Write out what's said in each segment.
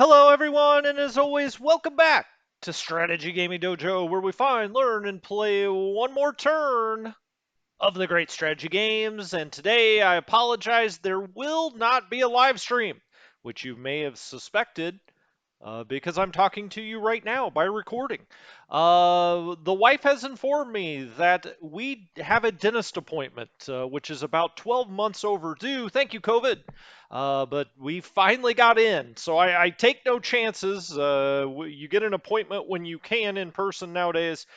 Hello, everyone, and as always, welcome back to Strategy Gaming Dojo, where we find, learn, and play one more turn of the great strategy games. And today, I apologize, there will not be a live stream, which you may have suspected because I'm talking to you right now by recording. The wife has informed me that we have a dentist appointment, which is about 12 months overdue. Thank you, COVID. But we finally got in, so I take no chances. You get an appointment when you can in person nowadays.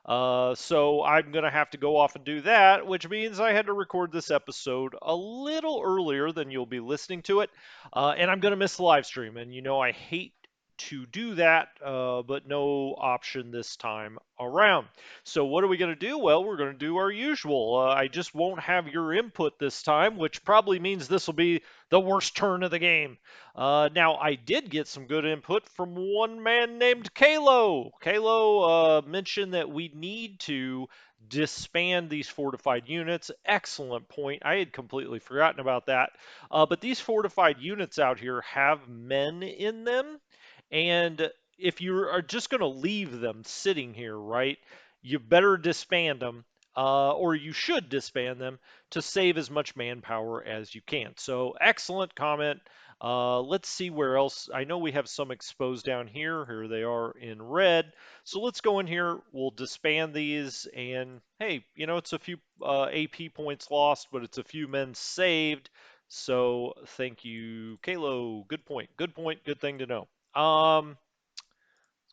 So I'm going to have to go off and do that, which means I had to record this episode a little earlier than you'll be listening to it. And I'm going to miss the live stream. And you know, I hate to do that, but no option this time around. So what are we going to do? Well, we're going to do our usual. I just won't have your input this time, which probably means this will be the worst turn of the game. Now, I did get some good input from one man named Kalo. Kalo mentioned that we need to disband these fortified units. Excellent point. I had completely forgotten about that. But these fortified units out here have men in them. And if you are just going to leave them sitting here, right, you better disband them, or you should disband them to save as much manpower as you can. So, excellent comment. Let's see where else. I know we have some exposed down here. Here they are in red. So let's go in here. We'll disband these. And hey, you know, it's a few AP points lost, but it's a few men saved. So thank you, Kalo. Good point. Good point. Good thing to know.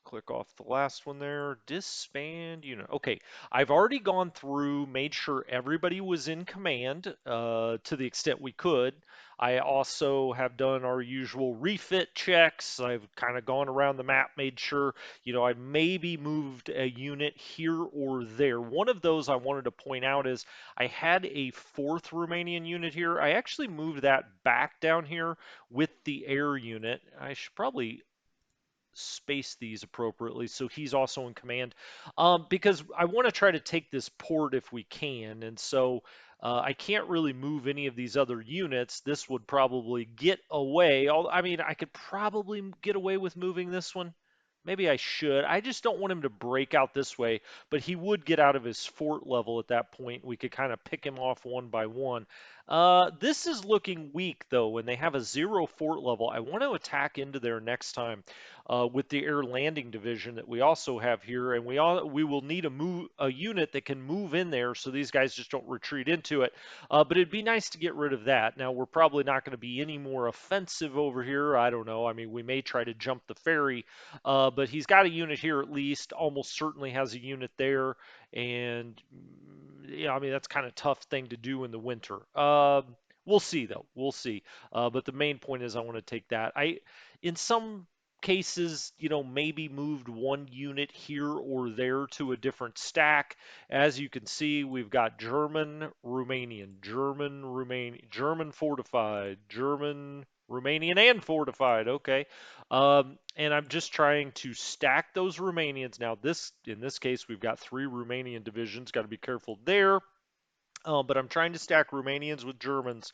Click off the last one there. Disband unit. Okay, I've already gone through, made sure everybody was in command to the extent we could. I also have done our usual refit checks. I've kind of gone around the map, made sure, you know, I maybe moved a unit here or there. One of those I wanted to point out is I had a fourth Romanian unit here. I actually moved that back down here with the air unit. I should probably space these appropriately so he's also in command, because I want to try to take this port if we can. And so I can't really move any of these other units. This would probably get away. I mean, I could probably get away with moving this one. Maybe I should. I just don't want him to break out this way, but he would get out of his fort level at that point. We could kind of pick him off one by one. This is looking weak, though, when they have a 0 fort level. I want to attack into there next time with the air landing division that we also have here, and we will need a unit that can move in there so these guys just don't retreat into it. But it'd be nice to get rid of that. Now we're probably not going to be any more offensive over here. I don't know. I mean, we may try to jump the ferry, but he's got a unit here at least. Almost certainly has a unit there, and yeah, I mean that's kind of tough thing to do in the winter. We'll see though. We'll see. But the main point is I want to take that. In some cases, you know, maybe moved one unit here or there to a different stack. As you can see, we've got German, Romanian, German, Romanian, German fortified, German, Romanian, and fortified. Okay. And I'm just trying to stack those Romanians. Now, in this case, we've got 3 Romanian divisions. Got to be careful there. But I'm trying to stack Romanians with Germans,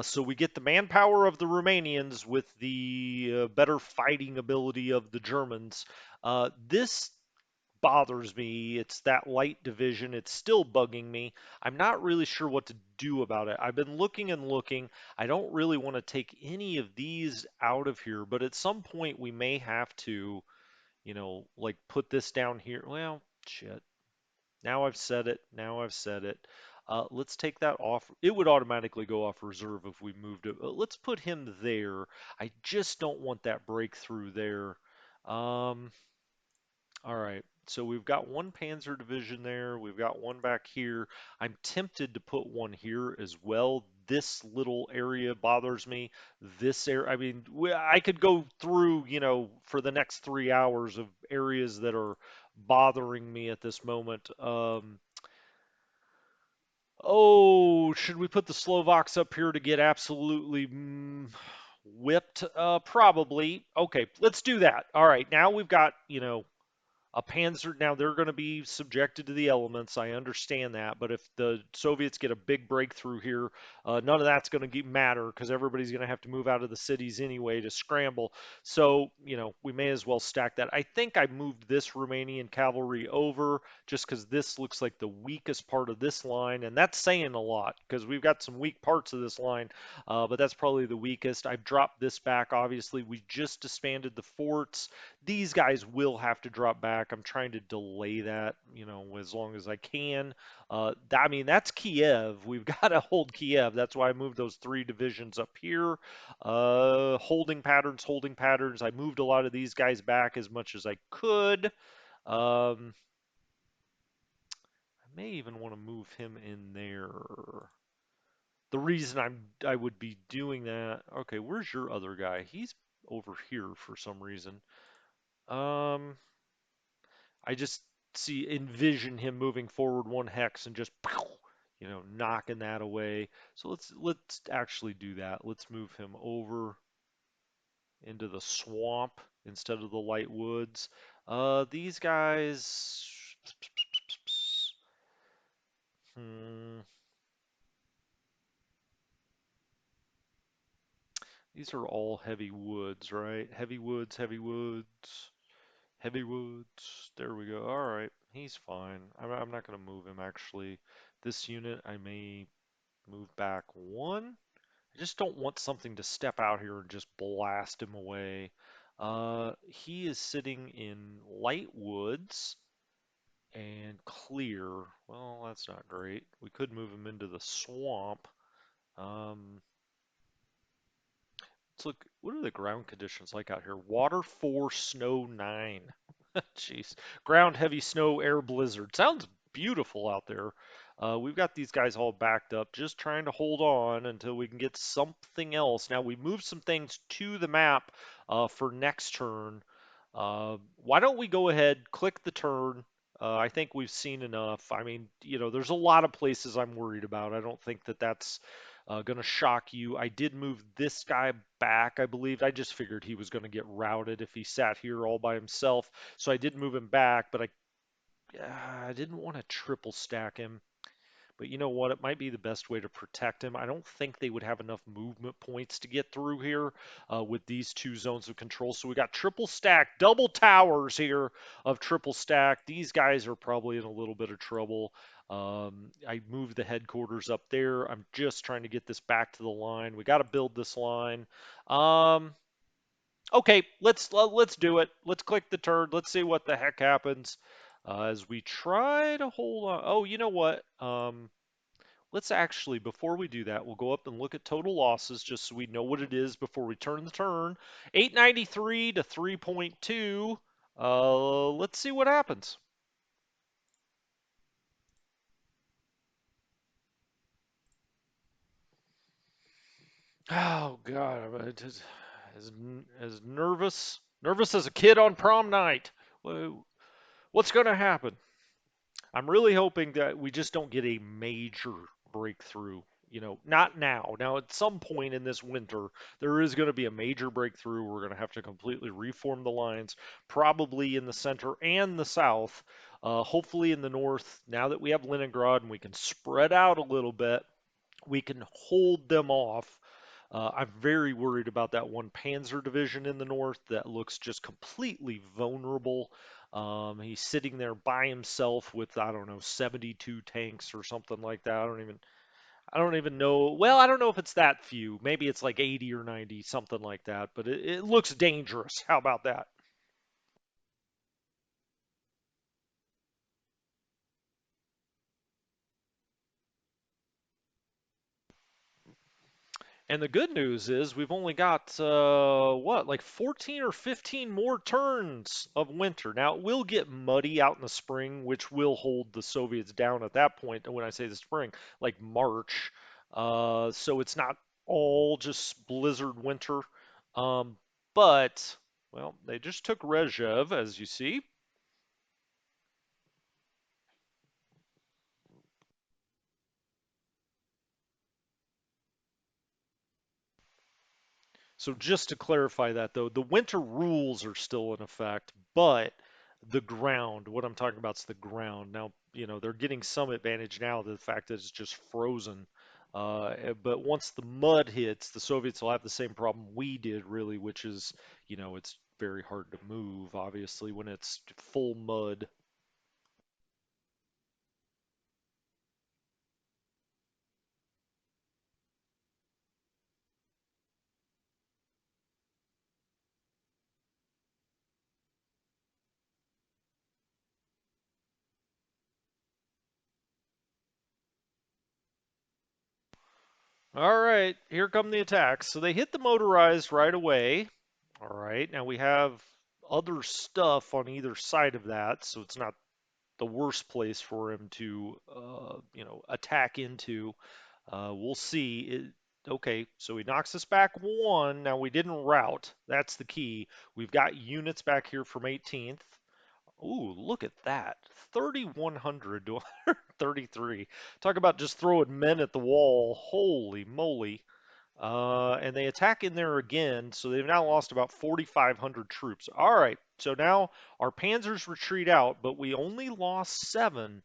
so we get the manpower of the Romanians with the better fighting ability of the Germans. This bothers me. It's that light division. It's still bugging me. I'm not really sure what to do about it. I've been looking and looking. I don't really want to take any of these out of here, but at some point we may have to, you know, like put this down here. Well, shit. Now I've said it. Now I've said it. Let's take that off. It would automatically go off reserve if we moved it. Let's put him there. I just don't want that breakthrough there. Um, all right. So we've got one Panzer division there. We've got one back here. I'm tempted to put one here as well. This little area bothers me. This area, I mean, I could go through, you know, for the next 3 hours of areas that are bothering me at this moment. Oh, should we put the Slovaks up here to get absolutely whipped? Probably. Okay, let's do that. All right, now we've got, you know, A Panzer, now they're going to be subjected to the elements. I understand that, but if the Soviets get a big breakthrough here, none of that's going to matter because everybody's going to have to move out of the cities anyway to scramble. So, we may as well stack that. I think I moved this Romanian cavalry over just because this looks like the weakest part of this line, and that's saying a lot because we've got some weak parts of this line, but that's probably the weakest. I've dropped this back. Obviously, we just disbanded the forts. These guys will have to drop back. I'm trying to delay that, as long as I can. I mean, that's Kiev. We've got to hold Kiev. That's why I moved those three divisions up here. Holding patterns, holding patterns. I moved a lot of these guys back as much as I could. Um, I may even want to move him in there. The reason I would be doing that. Okay, where's your other guy? He's over here for some reason. Um, I just envision him moving forward one hex and just knocking that away. So let's actually do that. Let's move him over into the swamp instead of the light woods. These guys, hmm, these are all heavy woods, right? Heavy woods, heavy woods, heavy woods. There we go. All right, he's fine. I'm not going to move him actually. This unit I may move back one. I just don't want something to step out here and just blast him away. He is sitting in light woods and clear. Well, that's not great. We could move him into the swamp. Um, let's look. What are the ground conditions like out here? Water 4, snow 9. Jeez. Ground heavy snow, air blizzard. Sounds beautiful out there. We've got these guys all backed up, just trying to hold on until we can get something else. Now, we moved some things to the map for next turn. Why don't we go ahead, click the turn? I think we've seen enough. I mean, there's a lot of places I'm worried about. I don't think that that's going to shock you. I did move this guy back, I believe. I just figured he was going to get routed if he sat here all by himself. So I did move him back, but I didn't want to triple stack him. But you know what? It might be the best way to protect him. I don't think they would have enough movement points to get through here with these two zones of control. So we got triple stack, double towers here of triple stack. These guys are probably in a little bit of trouble. I moved the headquarters up there. I'm just trying to get this back to the line. We got to build this line. Um, okay, let's do it. Let's click the turn. Let's see what the heck happens as we try to hold on. Oh, you know what? Let's actually, before we do that, we'll go up and look at total losses just so we know what it is before we turn the turn. 893 to 3.2. Let's see what happens. Oh God, I'm just as nervous as a kid on prom night. What's going to happen? I'm really hoping that we just don't get a major breakthrough. Not now. Now, at some point in this winter, there is going to be a major breakthrough. We're going to have to completely reform the lines, probably in the center and the south. Hopefully, in the north, now that we have Leningrad and we can spread out a little bit, we can hold them off. I'm very worried about that one Panzer division in the north that looks just completely vulnerable. He's sitting there by himself with, I don't know, 72 tanks or something like that. I don't even know. Well, I don't know if it's that few. Maybe it's like 80 or 90, something like that. But it looks dangerous. How about that? And the good news is we've only got what, like 14 or 15 more turns of winter. Now it will get muddy out in the spring, which will hold the Soviets down at that point. And when I say the spring, like March, so it's not all just blizzard winter. Um, but well, they just took Rezhev, as you see. So just to clarify that though, the winter rules are still in effect, but The ground. What I'm talking about is the ground. Now, they're getting some advantage now to the fact that it's just frozen. But once the mud hits, the Soviets will have the same problem we did, really, which is, it's very hard to move, obviously, when it's full mud. All right, here come the attacks. So they hit the motorized right away. All right, now we have other stuff on either side of that, so it's not the worst place for him to, attack into. We'll see. Okay, so he knocks us back one. Now we didn't rout. That's the key. We've got units back here from 18th. Ooh, look at that. 3,100 to 133. Talk about just throwing men at the wall. Holy moly. And they attack in there again, so they've now lost about 4,500 troops. All right, so now our panzers retreat out, but we only lost seven.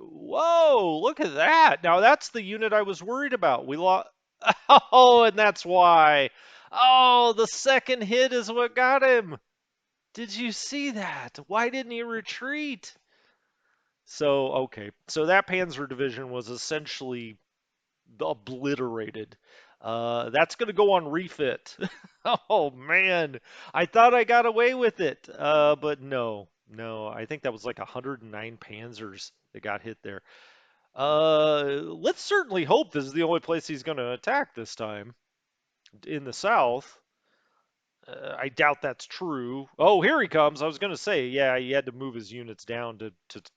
Whoa, look at that. Now that's the unit I was worried about. We lost. Oh, and that's why. Oh, the second hit is what got him. Did you see that? Why didn't he retreat? So, okay. So that Panzer division was essentially obliterated. That's going to go on refit. Oh, man. I thought I got away with it. But no. No, I think that was like 109 Panzers that got hit there. Let's certainly hope this is the only place he's going to attack this time in the south. I doubt that's true. Oh, here he comes. I was going to say, yeah, he had to move his units down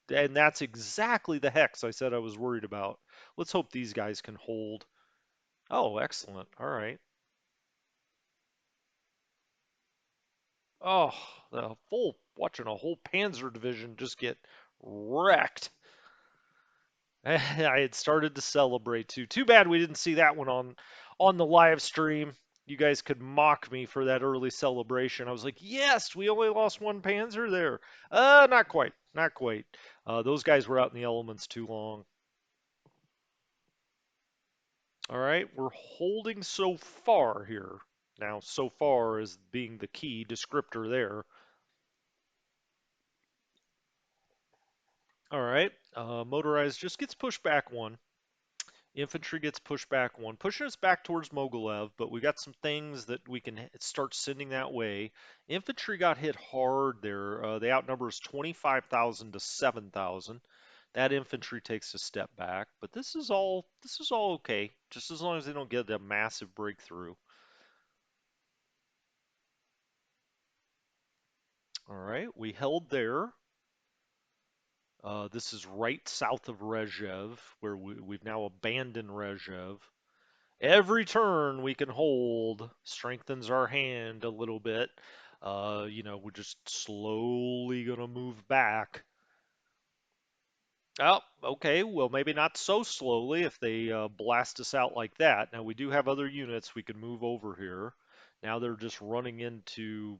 and that's exactly the hex I said I was worried about. Let's hope these guys can hold. Oh, excellent. All right. Oh, watching a whole Panzer division just get wrecked. I had started to celebrate too. Too bad we didn't see that one on the live stream. You guys could mock me for that early celebration. I was like, yes, we only lost one Panzer there. Not quite. Not quite. Those guys were out in the elements too long. All right, we're holding so far here. Now, so far is being the key descriptor there. All right, motorized just gets pushed back one. Infantry gets pushed back one, pushing us back towards Mogilev, but we got some things that we can start sending that way. Infantry got hit hard there. They outnumber us 25,000 to 7,000. That infantry takes a step back, but this is all okay, just as long as they don't get a massive breakthrough. All right, we held there. This is right south of Rezhev, where we've now abandoned Rezhev. Every turn we can hold strengthens our hand a little bit. We're just slowly gonna move back. Oh, okay. Well, maybe not so slowly if they blast us out like that. Now we do have other units we can move over here. Now they're just running into,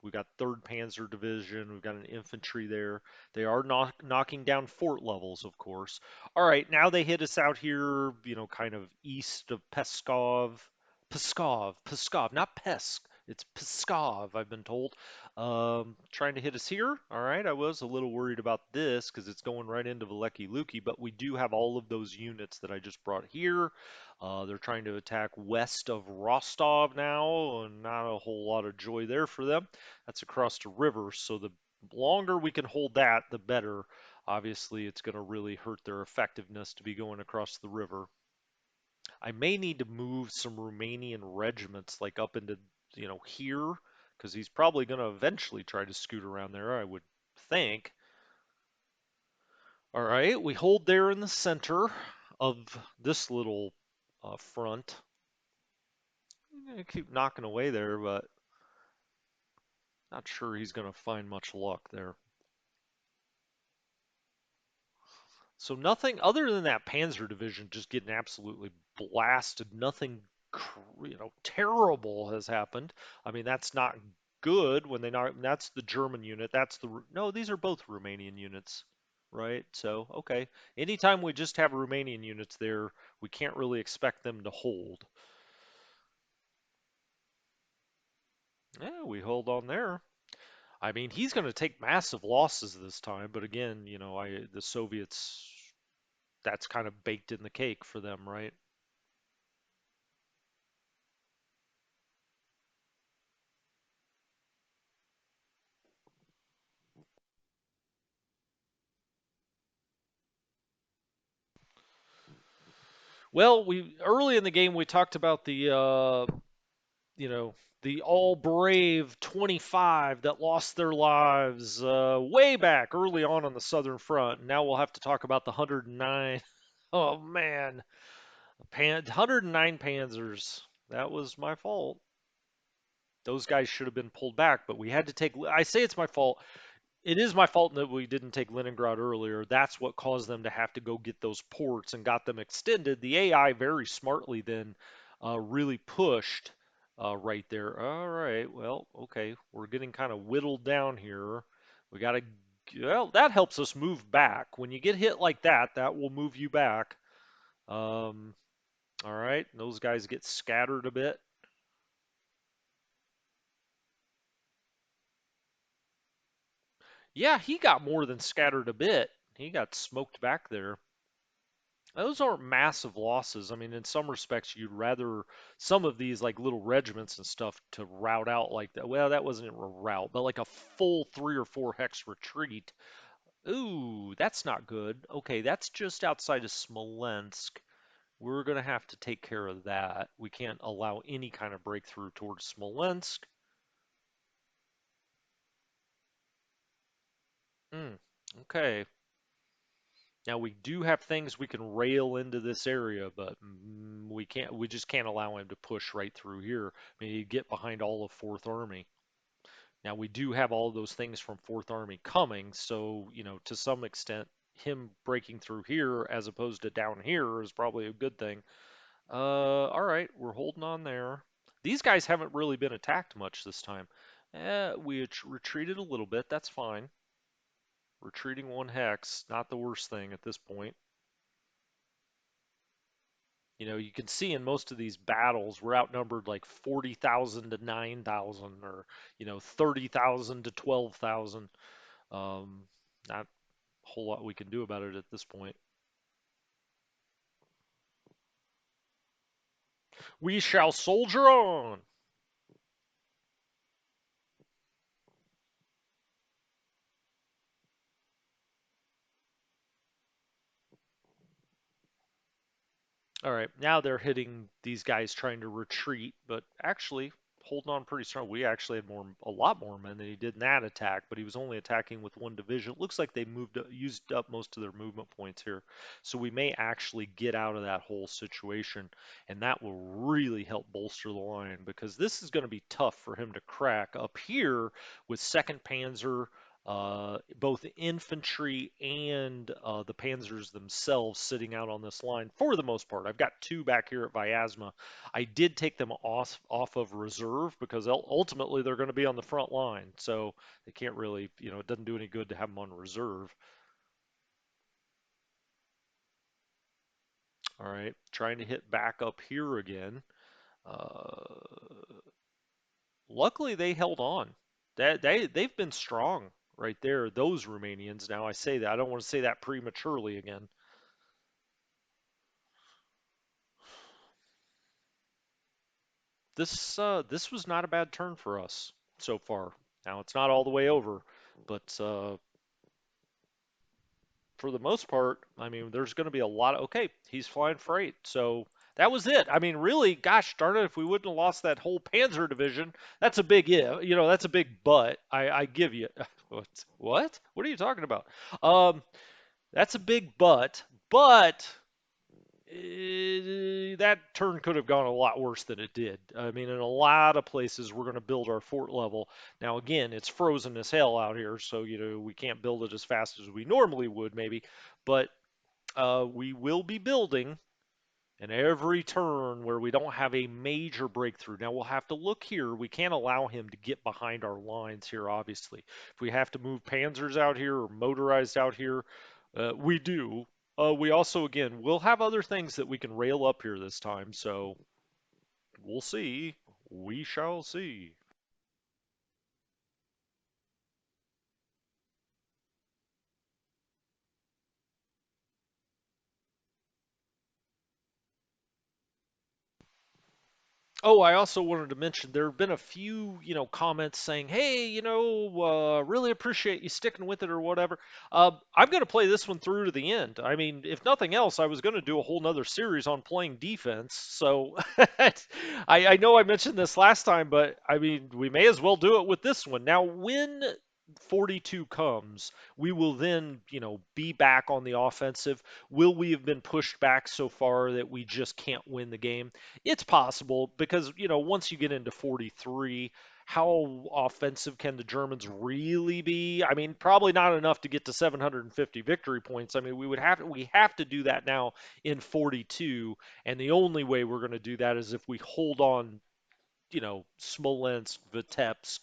we got 3rd Panzer Division, we've got an infantry there. They are knocking down fort levels, of course. All right, now they hit us out here, kind of east of Pskov, not Pesk. It's Pskov, I've been told. Trying to hit us here. All right, I was a little worried about this because it's going right into Veliki Luki, but we do have all of those units that I just brought here. They're trying to attack west of Rostov now, and not a whole lot of joy there for them. That's across the river, so the longer we can hold that, the better. Obviously, it's going to really hurt their effectiveness to be going across the river. I may need to move some Romanian regiments like up into, here, because he's probably going to eventually try to scoot around there, I would think. All right, we hold there in the center of this little front. I'm going to keep knocking away there, but not sure he's going to find much luck there. So nothing other than that Panzer division just getting absolutely blasted. Nothing, terrible has happened. I mean, that's not good when they knock. That's the German unit. No, these are both Romanian units, right? So, okay. Anytime we just have Romanian units there, we can't really expect them to hold. Yeah, we hold on there. I mean, he's going to take massive losses this time, but again, the Soviets, that's kind of baked in the cake for them, right? Well, we early in the game we talked about you know, the all brave 25 that lost their lives way back early on the Southern Front. Now we'll have to talk about the 109. Oh man, 109 Panzers. That was my fault. Those guys should have been pulled back, but we had to take. I say it's my fault. It is my fault that we didn't take Leningrad earlier. That's what caused them to have to go get those ports and got them extended. The AI very smartly then really pushed right there. All right, well, okay, we're getting kind of whittled down here. We got to, well, that helps us move back. When you get hit like that, that will move you back. Um, all right, those guys get scattered a bit. Yeah, he got more than scattered a bit. He got smoked back there. Those aren't massive losses. I mean, in some respects, you'd rather some of these like little regiments and stuff to route out like that. Well, that wasn't a route, but like a full 3 or 4 hex retreat. Ooh, that's not good. Okay, that's just outside of Smolensk. We're gonna have to take care of that. We can't allow any kind of breakthrough towards Smolensk. Hmm. Okay. Now we do have things we can rail into this area, but we can't. We just can't allow him to push right through here. I mean, he'd get behind all of Fourth Army. Now we do have all of those things from Fourth Army coming, so to some extent, him breaking through here as opposed to down here is probably a good thing. All right, we're holding on there. These guys haven't really been attacked much this time. We retreated a little bit. That's fine. Retreating 1 hex, not the worst thing at this point. You can see in most of these battles, we're outnumbered like 40,000 to 9,000 or, 30,000 to 12,000. Not a whole lot we can do about it at this point. We shall soldier on. All right, now they're hitting these guys trying to retreat, but actually holding on pretty strong. We actually had a lot more men than he did in that attack, but he was only attacking with one division. It looks like they used up most of their movement points here, so we may actually get out of that whole situation, and that will really help bolster the line because this is going to be tough for him to crack up here with Second Panzer both infantry and the panzers themselves sitting out on this line for the most part. I've got two back here at Vyazma. I did take them off of reserve because ultimately they're going to be on the front line, so they can't really, it doesn't do any good to have them on reserve. All right, trying to hit back up here again. Uh, Luckily, they held on. They've been strong right there. Those Romanians. Now I say that I don't want to say that prematurely again. This was not a bad turn for us so far. Now it's not all the way over, but for the most part, I mean, there's going to be a lot of okay. He's flying freight, so that was it. I mean, really, gosh darn it, if we wouldn't have lost that whole Panzer division, that's a big if. That's a big but. I give you. What? What? What are you talking about? Um, that's a big but that turn could have gone a lot worse than it did. I mean, in a lot of places, we're going to build our fort level. Now, again, it's frozen as hell out here, so, we can't build it as fast as we normally would, maybe. But we will be building. And every turn where we don't have a major breakthrough. Now we'll have to look here. We can't allow him to get behind our lines here, obviously. If we have to move panzers out here or motorized out here, we do. We also, again, we'll have other things that we can rail up here this time. So we'll see. We shall see. Oh, I also wanted to mention there have been a few, comments saying, "Hey, really appreciate you sticking with it or whatever." I'm going to play this one through to the end. I mean, if nothing else, I was going to do a whole nother series on playing defense. So I know I mentioned this last time, but I mean, we may as well do it with this one. Now, when 42 comes, we will then, be back on the offensive. Will we have been pushed back so far that we just can't win the game? It's possible because, once you get into 43, how offensive can the Germans really be? I mean, probably not enough to get to 750 victory points. I mean, we have to do that now in 42, and the only way we're going to do that is if we hold on, Smolensk, Vitebsk,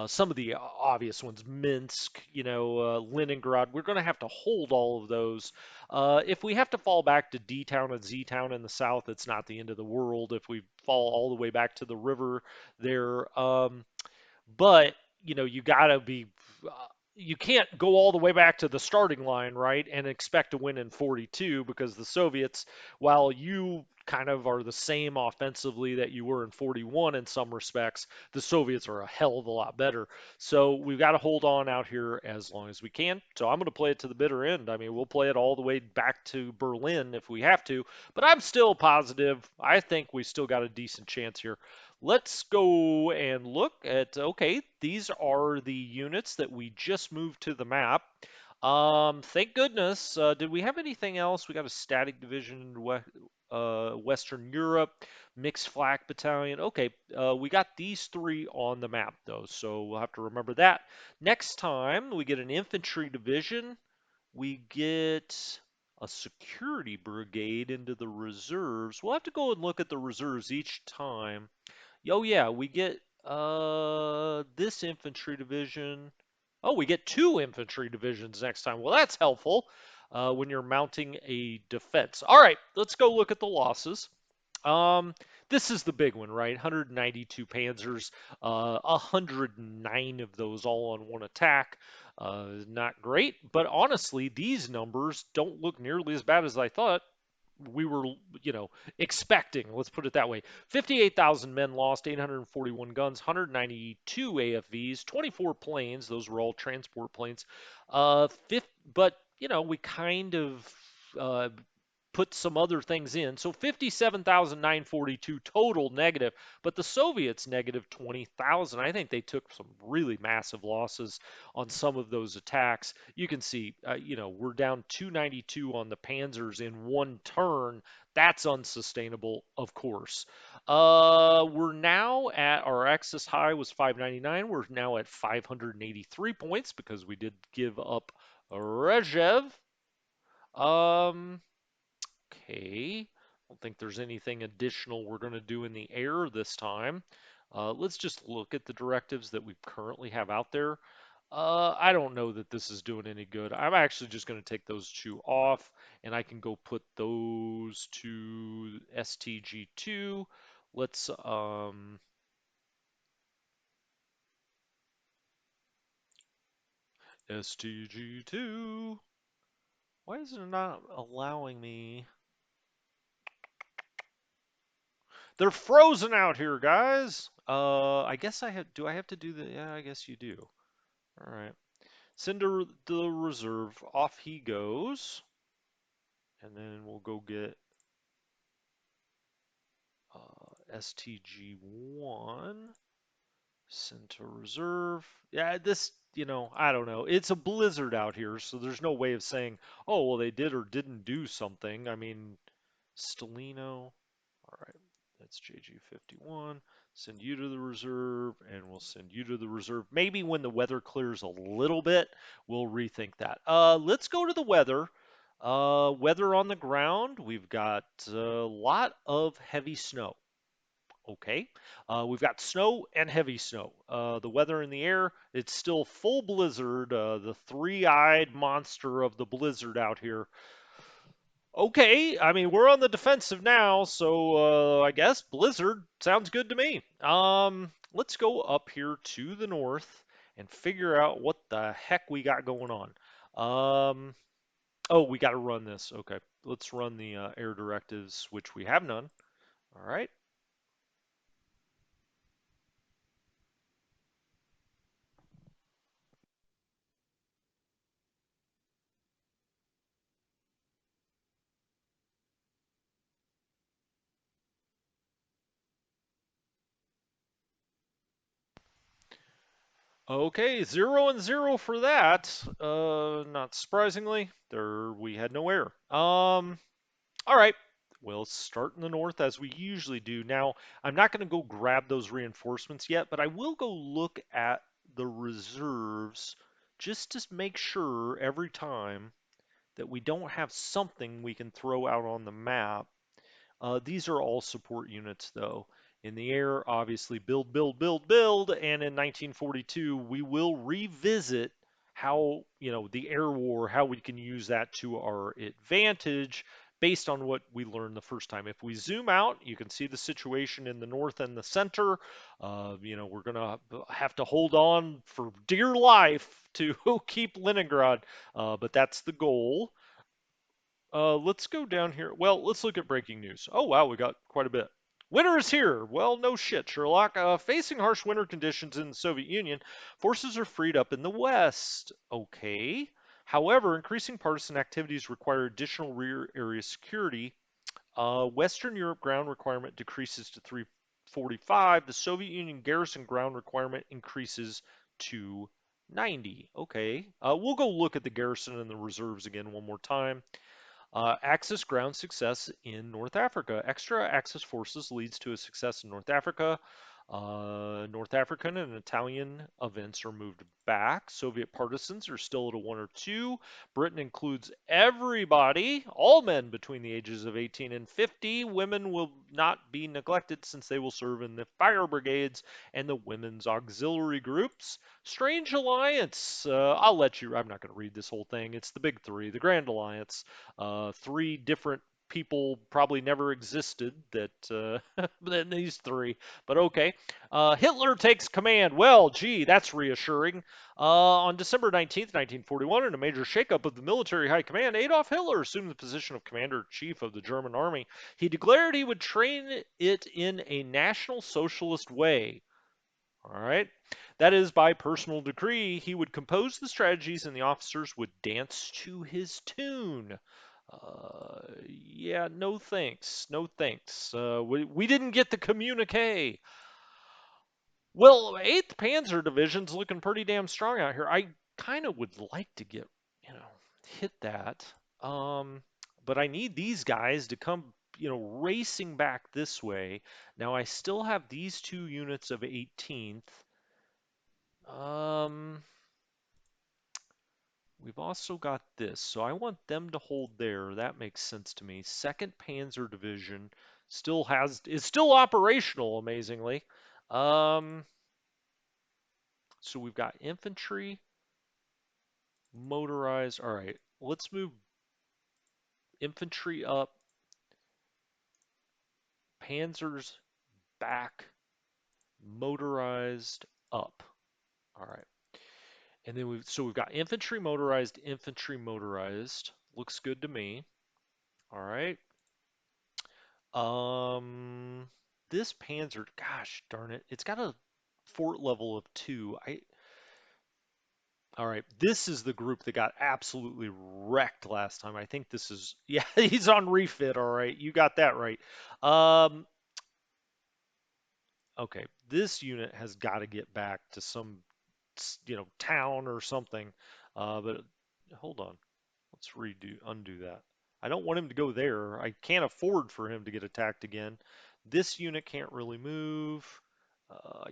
some of the obvious ones, Minsk, Leningrad. We're going to have to hold all of those. If we have to fall back to D Town and Z Town in the south, it's not the end of the world. If we fall all the way back to the river there, but you got to be. You can't go all the way back to the starting line, right, and expect to win in 42 because the Soviets, while you kind of are the same offensively that you were in 41 in some respects, the Soviets are a hell of a lot better. So we've got to hold on out here as long as we can. So I'm going to play it to the bitter end. I mean, we'll play it all the way back to Berlin if we have to, but I'm still positive. I think we still got a decent chance here. Let's go and look at, okay, these are the units that we just moved to the map. Thank goodness. Did we have anything else? We got a static division in Western Europe, mixed flak battalion. Okay, we got these three on the map though, so we'll have to remember that. Next time we get an infantry division, we get a security brigade into the reserves. We'll have to go and look at the reserves each time. Oh yeah, we get this infantry division. Oh, we get two infantry divisions next time. Well, that's helpful when you're mounting a defense. All right, let's go look at the losses. Um, this is the big one, right? 192 Panzers, 109 of those all on one attack. Not great, but honestly, these numbers don't look nearly as bad as I thought we were, expecting. Let's put it that way. 58,000 men lost, 841 guns, 192 AFVs, 24 planes. Those were all transport planes. But we kind of put some other things in. So 57,942 total negative, but the Soviets negative 20,000. I think they took some really massive losses on some of those attacks. You can see, we're down 292 on the Panzers in one turn. That's unsustainable, of course. We're now at our Axis high was 599. We're now at 583 points because we did give up Regev. Um, Okay. I don't think there's anything additional we're going to do in the air this time. Let's just look at the directives that we currently have out there. I don't know that this is doing any good. I'm actually just going to take those two off, and I can go put those to STG2. Let's STG2. Why is it not allowing me? They're frozen out here, guys. I guess I have. Do I have to do the? Yeah, I guess you do. All right. Send to the reserve. Off he goes, and then we'll go get STG1. Send to reserve. Yeah, this. I don't know. It's a blizzard out here, so there's no way of saying, oh, well, they did or didn't do something. I mean, Stalino. All right, that's JG51. Send you to the reserve, and we'll send you to the reserve. Maybe when the weather clears a little bit, we'll rethink that. Let's go to the weather. Weather on the ground, we've got a lot of heavy snow. Okay. We've got snow and heavy snow. The weather in the air, it's still full blizzard, the three-eyed monster of the blizzard out here. Okay, I mean, we're on the defensive now, so I guess blizzard sounds good to me. Let's go up here to the north and figure out what the heck we got going on. Um, oh, we got to run this. Okay, let's run the air directives, which we have none. All right. Okay, 0 and 0 for that. Not surprisingly, there we had no error. All right. We'll start in the north as we usually do. Now, I'm not going to go grab those reinforcements yet, but I will go look at the reserves just to make sure every time that we don't have something we can throw out on the map. These are all support units, though. In the air, obviously, build, build, build, build. And in 1942, we will revisit how, the air war, how we can use that to our advantage based on what we learned the first time. If we zoom out, you can see the situation in the north and the center. We're going to have to hold on for dear life to keep Leningrad, but that's the goal. Let's go down here. Well, let's look at breaking news. Oh, wow, we got quite a bit. Winter is here. Well, no shit, Sherlock. Facing harsh winter conditions in the Soviet Union, forces are freed up in the West. Okay. However, increasing partisan activities require additional rear area security. Western Europe ground requirement decreases to 345. The Soviet Union garrison ground requirement increases to 90. Okay. We'll go look at the garrison and the reserves again one more time. Axis ground success in North Africa. Extra Axis forces leads to a success in North Africa. North African and Italian events are moved back. Soviet partisans are still at a 1 or 2. Britain includes everybody, all men between the ages of 18 and 50. Women will not be neglected since they will serve in the fire brigades and the women's auxiliary groups. Strange alliance. I'll let you, I'm not going to read this whole thing. It's the big three, the Grand Alliance. Three different people probably never existed than these three, but okay. Hitler takes command. Well, gee, that's reassuring. On December 19th, 1941, in a major shakeup of the military high command, Adolf Hitler assumed the position of commander-in-chief of the German army. He declared he would train it in a National Socialist way. All right. That is, by personal decree, he would compose the strategies and the officers would dance to his tune. Yeah, no thanks. No thanks. We didn't get the communique. Well, 8th Panzer Division's looking pretty damn strong out here. I kind of would like to get, you know, hit that. Um, but I need these guys to come, racing back this way. Now I still have these two units of 18th. Um, we've also got this, so I want them to hold there. That makes sense to me. 2nd Panzer Division is still operational, amazingly. Um, so we've got infantry, motorized. All right, let's move infantry up, panzers back, motorized up. All right, and then we've got infantry motorized, infantry motorized. Looks good to me. All right. Um, this Panzer, gosh darn it, it's got a fort level of 2. All right, this is the group that got absolutely wrecked last time. I think this is, yeah, he's on refit. All right, you got that right. Um, okay, this unit has got to get back to some, town or something. But hold on, let's undo that. I don't want him to go there. I can't afford for him to get attacked again. This unit can't really move. I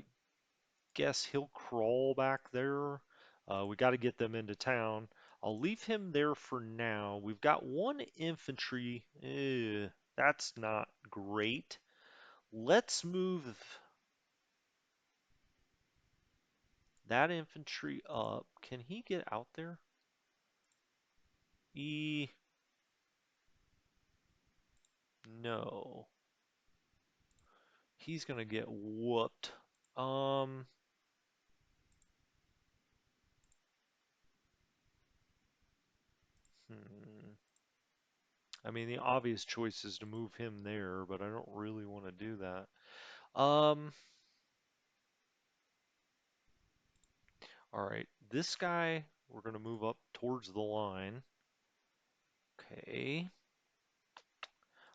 guess he'll crawl back there. We got to get them into town. I'll leave him there for now. We've got one infantry. That's not great. Let's move that infantry up. Can he get out there? No. He's gonna get whooped. Um, hmm. I mean, the obvious choice is to move him there, but I don't really want to do that. Um, all right, this guy, we're gonna move up towards the line. Okay,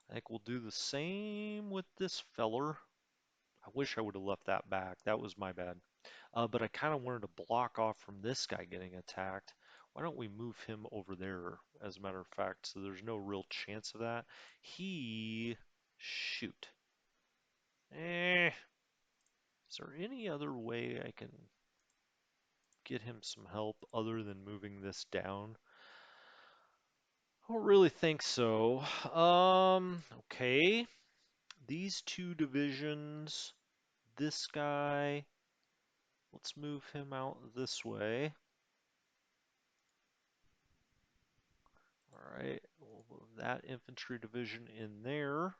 I think we'll do the same with this feller. I wish I would have left that back. That was my bad. But I kind of wanted to block off from this guy getting attacked. Why don't we move him over there, as a matter of fact, so there's no real chance of that. Shoot. Is there any other way I can get him some help other than moving this down? I don't really think so. Okay. These two divisions, this guy, let's move him out this way. All right, we'll move that infantry division in there.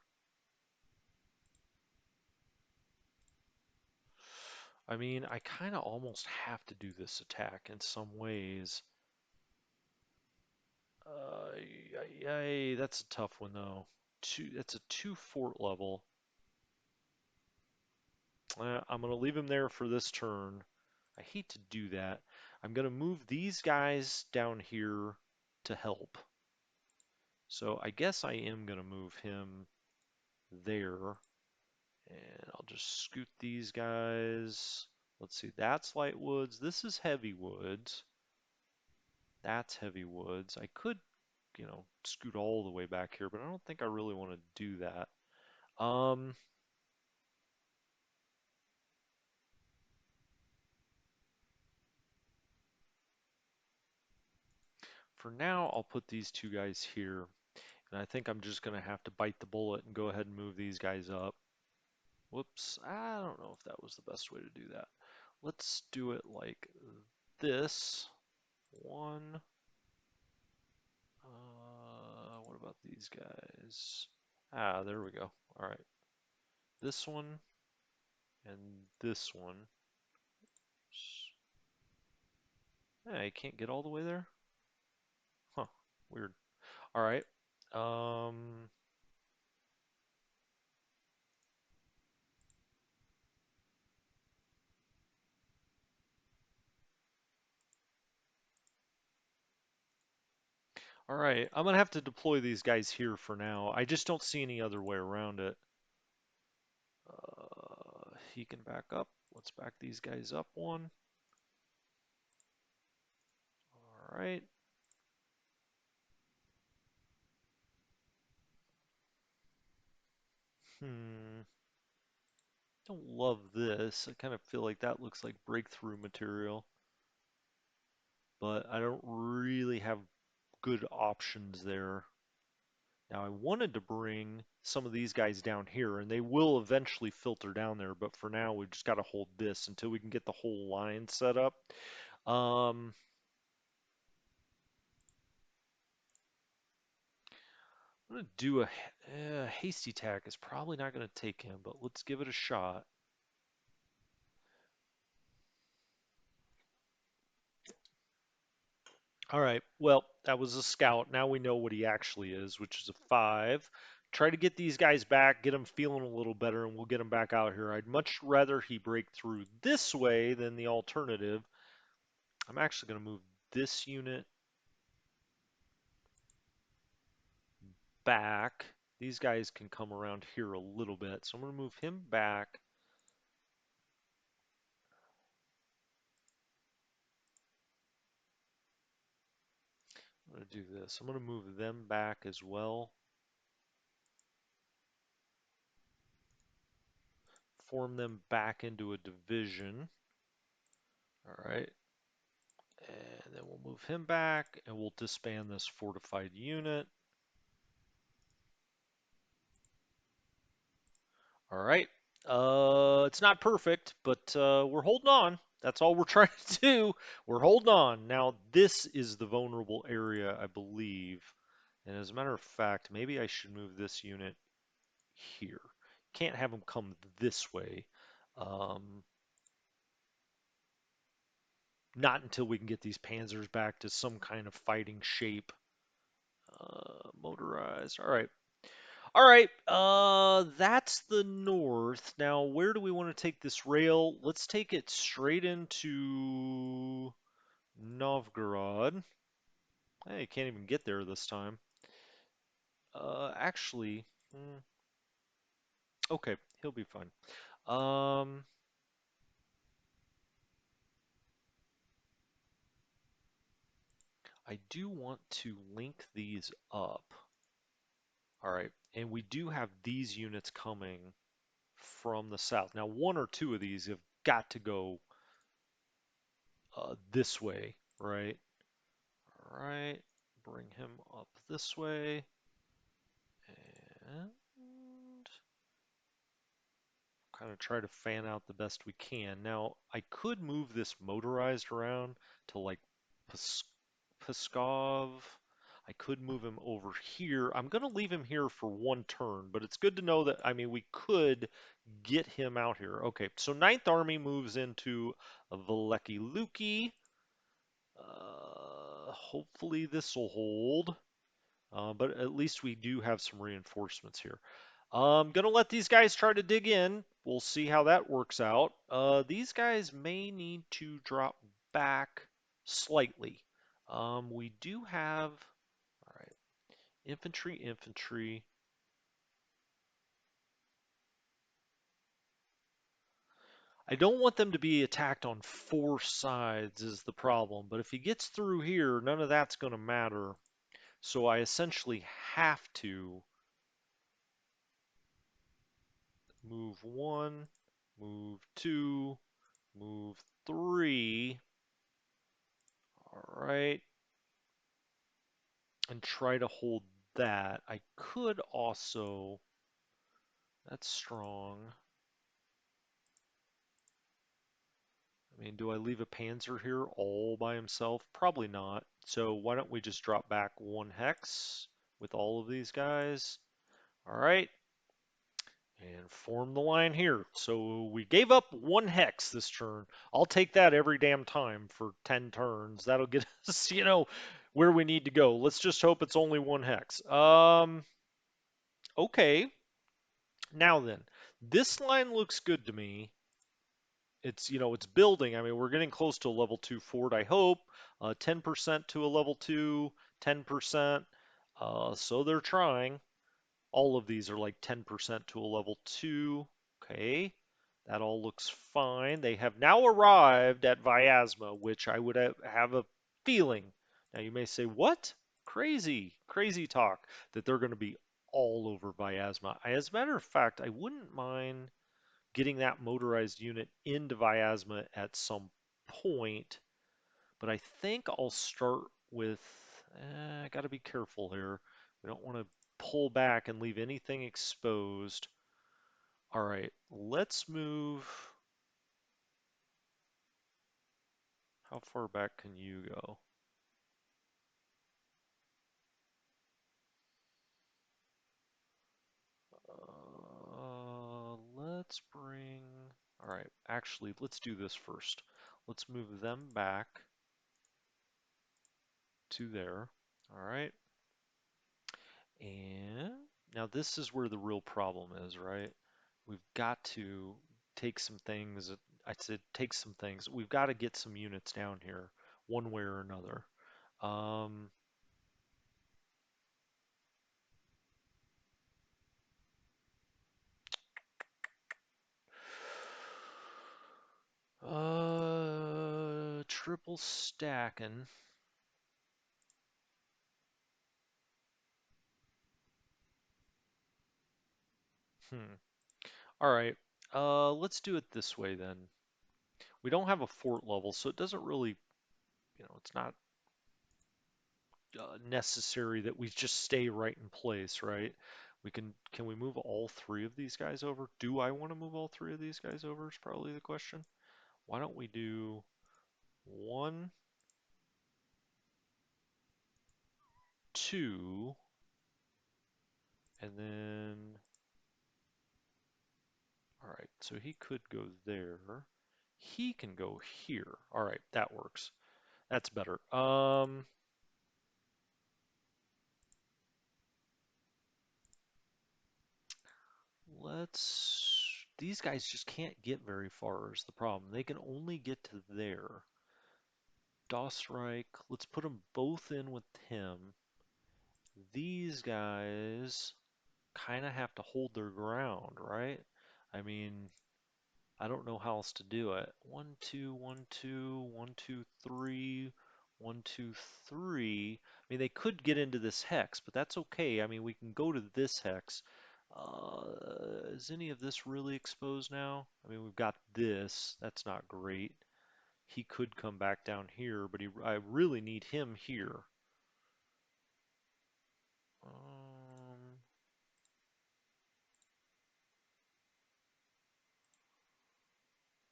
I mean, I kind of almost have to do this attack in some ways. That's a tough one though. That's a 2 fort level. I'm gonna leave him there for this turn. I hate to do that. I'm gonna move these guys down here to help. So I guess I am gonna move him there. And I'll just scoot these guys. Let's see, that's light woods. This is heavy woods. That's heavy woods. I could, scoot all the way back here, but I don't think I really want to do that. Um, for now, I'll put these two guys here, and I think I'm just gonna have to bite the bullet and go ahead and move these guys up. Whoops, I don't know if that was the best way to do that. Let's do it like this. One. What about these guys? Ah, there we go. All right. This one and this one. I can't get all the way there? Huh. Weird. All right. Um, all right. I'm gonna have to deploy these guys here for now. I just don't see any other way around it. He can back up. Let's back these guys up one. All right. Hmm. Don't love this. I kind of feel like that looks like breakthrough material, but I don't really have good options there. Now I wanted to bring some of these guys down here, and they will eventually filter down there, but for now we've just got to hold this until we can get the whole line set up. Um, I'm going to do a hasty attack. It's probably not going to take him, but let's give it a shot. All right, well, that was a scout. Now we know what he actually is, which is a 5. Try to get these guys back, get them feeling a little better, and we'll get them back out here. I'd much rather he break through this way than the alternative. I'm actually going to move this unit back. These guys can come around here a little bit, so I'm going to move him back. I'm going to do this. I'm going to move them back as well. Form them back into a division. All right. And then we'll move him back and we'll disband this fortified unit. All right. It's not perfect, but we're holding on. That's all we're trying to do. We're holding on. Now, this is the vulnerable area, I believe. And as a matter of fact, maybe I should move this unit here. Can't have them come this way. Um, Not until we can get these panzers back to some kind of fighting shape. Motorized. All right. All right. That's the north. Now, where do we want to take this rail? Let's take it straight into Novgorod. Hey, can't even get there this time. Actually, okay, he'll be fine. Um, I do want to link these up. All right, and we do have these units coming from the south. Now, one or two of these have got to go this way, right? All right, bring him up this way, and kind of try to fan out the best we can. Now, I could move this motorized around to like Pes Peskov. I could move him over here. I'm going to leave him here for one turn, but it's good to know that, I mean, we could get him out here. Okay, so Ninth Army moves into Veliki Luki. Hopefully this will hold, but at least we do have some reinforcements here. I'm gonna let these guys try to dig in. We'll see how that works out. These guys may need to drop back slightly. We do have, all right, infantry, infantry. I don't want them to be attacked on four sides is the problem, but if he gets through here, none of that's gonna matter. So I essentially have to move one, move two, move three. All right. And try to hold that. I could also, that's strong. I mean, do I leave a Panzer here all by himself? Probably not. So why don't we just drop back one hex with all of these guys? All right. And form the line here. So we gave up one hex this turn. I'll take that every damn time for 10 turns. That'll get us, where we need to go. Let's just hope it's only one hex. Okay. Now then, this line looks good to me. It's building. I mean, we're getting close to a level 2 fort, I hope. 10% to a level 2, 10%. So they're trying. All of these are like 10% to a level 2. Okay, that all looks fine. They have now arrived at Vyazma, which I would have a feeling. Now you may say, what? Crazy, crazy talk that they're going to be all over Vyazma. As a matter of fact, I wouldn't mind getting that motorized unit into Vyazma at some point, but I think I'll start with, I got to be careful here. We don't want to pull back and leave anything exposed. All right, let's move. How far back can you go? Let's bring, all right, actually, let's do this first. Let's move them back to there. All right. And now this is where the real problem is, right? We've got to take some things. I said take some things. We've got to get some units down here, one way or another. Um, Triple stacking. Hmm. All right. Let's do it this way then. We don't have a fort level, so it doesn't really, it's not necessary that we just stay right in place, right? Can we move all three of these guys over? Do I want to move all three of these guys over is probably the question. Why don't we do one, two, and then, all right, so he could go there. He can go here. All right, that works. That's better. These guys just can't get very far is the problem. They can only get to there. Dossreich, let's put them both in with him. These guys kind of have to hold their ground, right? I mean, I don't know how else to do it. One, two, one, two, one, two, three, one, two, three. I mean, they could get into this hex, but that's okay. I mean, we can go to this hex. Is any of this really exposed now? I mean, we've got this. That's not great. He could come back down here, but I really need him here. Um,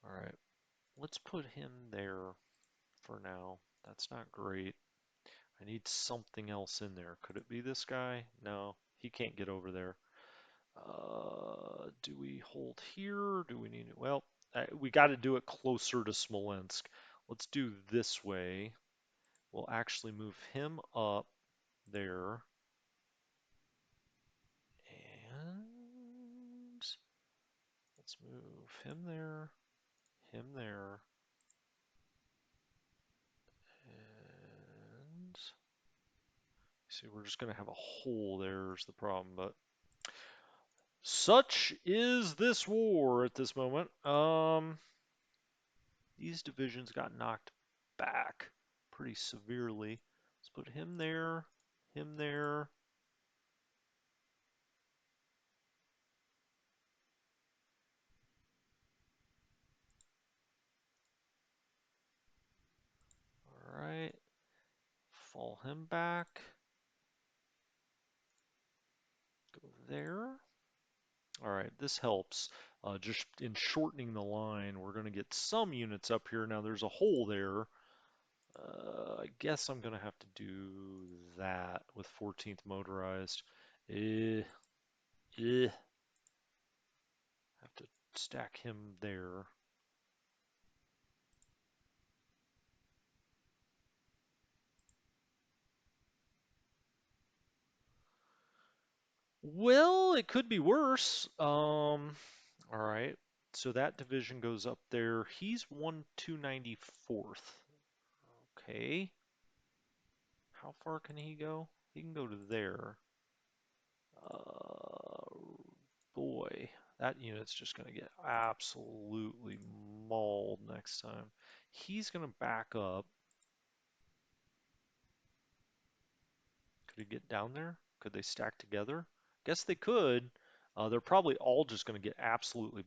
all right, let's put him there for now. That's not great. I need something else in there. Could it be this guy? No, he can't get over there. Do we hold here? Do we need it? Well, we got to do it closer to Smolensk. Let's do this way. We'll actually move him up there. And let's move him there, him there, and see, we're just going to have a hole there is the problem, but such is this war at this moment. These divisions got knocked back pretty severely. Let's put him there, him there. All right, fall him back. Go there. All right, this helps. Just in shortening the line, we're going to get some units up here. Now there's a hole there. I guess I'm going to have to do that with 14th motorized. Eh, eh. Have to stack him there. Well, it could be worse. All right. So that division goes up there. He's 294th. Okay. How far can he go? He can go to there. Uh, boy, that unit's just going to get absolutely mauled next time. He's going to back up. Could he get down there? Could they stack together? Guess they could. They're probably all just going to get absolutely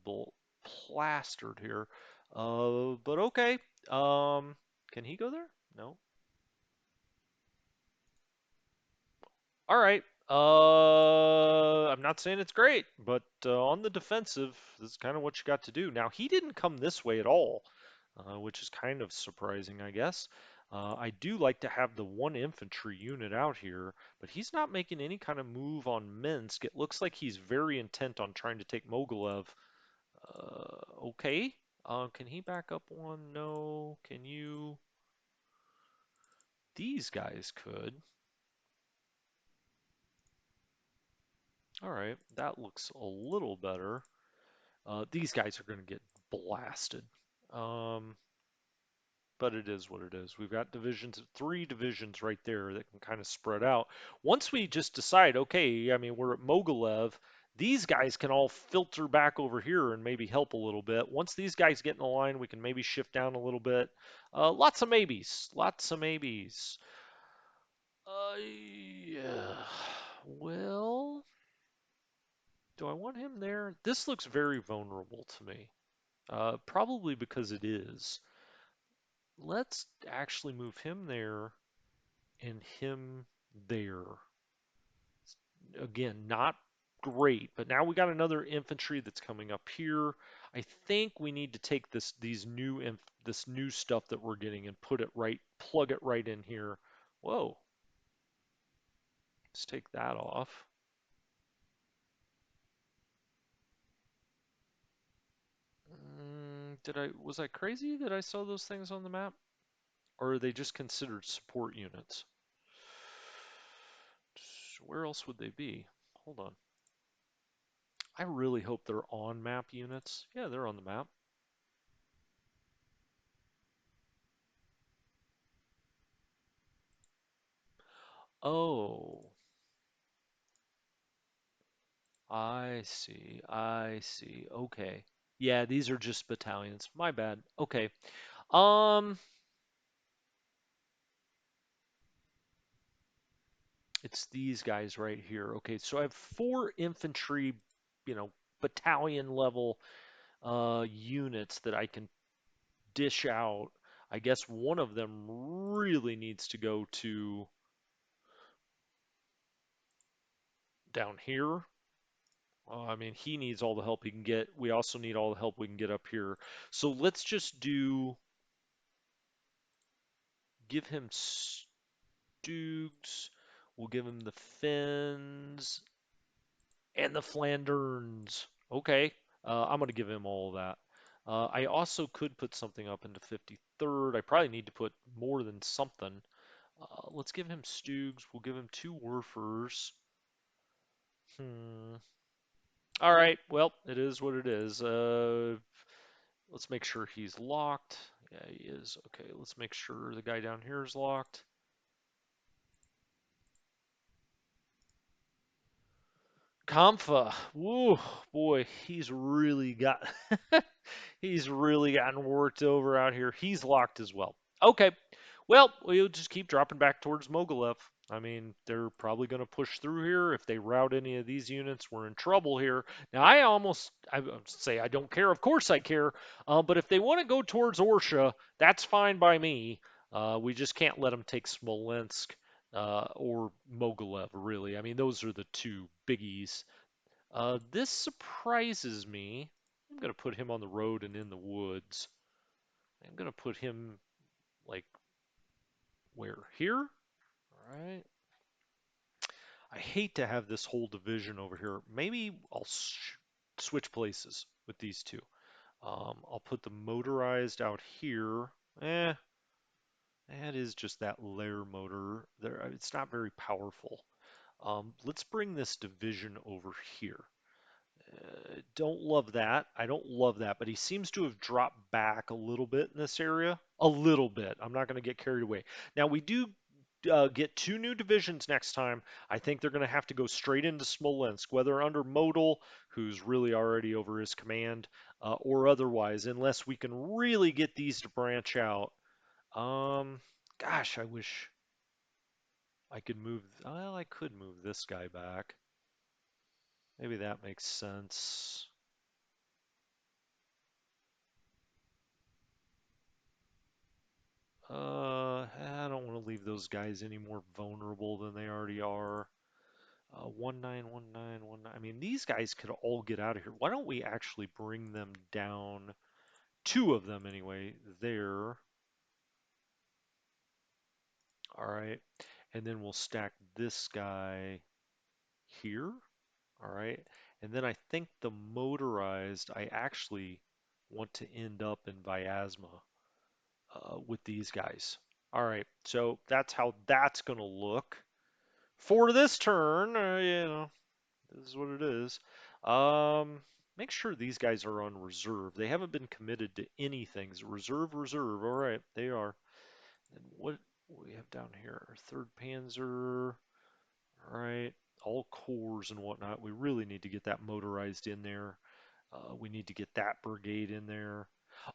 plastered here. But okay. Can he go there? No. All right. I'm not saying it's great, but on the defensive, this is kind of what you got to do. Now, he didn't come this way at all, which is kind of surprising, I guess. I do like to have the one infantry unit out here, but he's not making any kind of move on Minsk. It looks like he's very intent on trying to take Mogilev. Okay. Can he back up one? No. Can you? These guys could. All right, that looks a little better. These guys are going to get blasted. Um, but it is what it is. We've got divisions, three divisions right there that can kind of spread out. Once we just decide, okay, I mean, we're at Mogilev, these guys can all filter back over here and maybe help a little bit. Once these guys get in the line, we can maybe shift down a little bit. Lots of maybes. Lots of maybes. Yeah. Well, do I want him there? This looks very vulnerable to me. Probably because it is. Let's actually move him there and him there. Again, not great, but now we got another infantry that's coming up here. I think we need to take this new stuff that we're getting and put it right, plug it right in here. Whoa, let's take that off. Was I crazy that I saw those things on the map? Or are they just considered support units? Where else would they be? Hold on. I really hope they're on map units. Yeah, they're on the map. Oh, I see. I see. Okay. Yeah, these are just battalions. My bad. Okay. Um, it's these guys right here. Okay, so I have four infantry, you know, battalion level units that I can dish out. I guess one of them really needs to go to down here. I mean, he needs all the help he can get. We also need all the help we can get up here. So let's just give him Stoogs. We'll give him the Finns and the Flanderns. Okay, I'm going to give him all of that. I also could put something up into 53rd. I probably need to put more than something. Let's give him Stoogs. We'll give him two Werfers. Hmm. All right. Well, it is what it is. Let's make sure he's locked. Yeah, he is. Okay, let's make sure the guy down here is locked. Kampfa. Woo, boy, he's really gotten worked over out here. He's locked as well. Okay. Well, we'll just keep dropping back towards Mogilev. I mean, they're probably going to push through here. If they rout any of these units, we're in trouble here. Now, I would say I don't care. Of course I care. But if they want to go towards Orsha, that's fine by me. We just can't let them take Smolensk or Mogilev, really. I mean, those are the two biggies. This surprises me. I'm going to put him on the road and in the woods. I'm going to put him, like, where? Here? All right. I hate to have this whole division over here. Maybe I'll switch places with these two. I'll put the motorized out here. Eh, that is just that layer motor. There, it's not very powerful. Let's bring this division over here. Don't love that. I don't love that, but he seems to have dropped back a little bit in this area. A little bit. I'm not going to get carried away. Now, we do get two new divisions next time. I think they're going to have to go straight into Smolensk, whether under Modal, who's really already over his command, or otherwise, unless we can really get these to branch out. Um, Gosh, I wish I could move. Well, I could move this guy back. Maybe that makes sense. I don't want to leave those guys any more vulnerable than they already are. 191919. I mean, these guys could all get out of here. Why don't we actually bring them down? Two of them anyway. There. All right. And then we'll stack this guy here. All right. And then I think the motorized, I actually want to end up in Vyazma with these guys. All right. So that's how that's going to look. For this turn, this is what it is. Um, Make sure these guys are on reserve. They haven't been committed to anything. Reserve, reserve. All right, they are. And what we have down here? Our third Panzer. All right, all cores and whatnot. We really need to get that motorized in there. We need to get that brigade in there.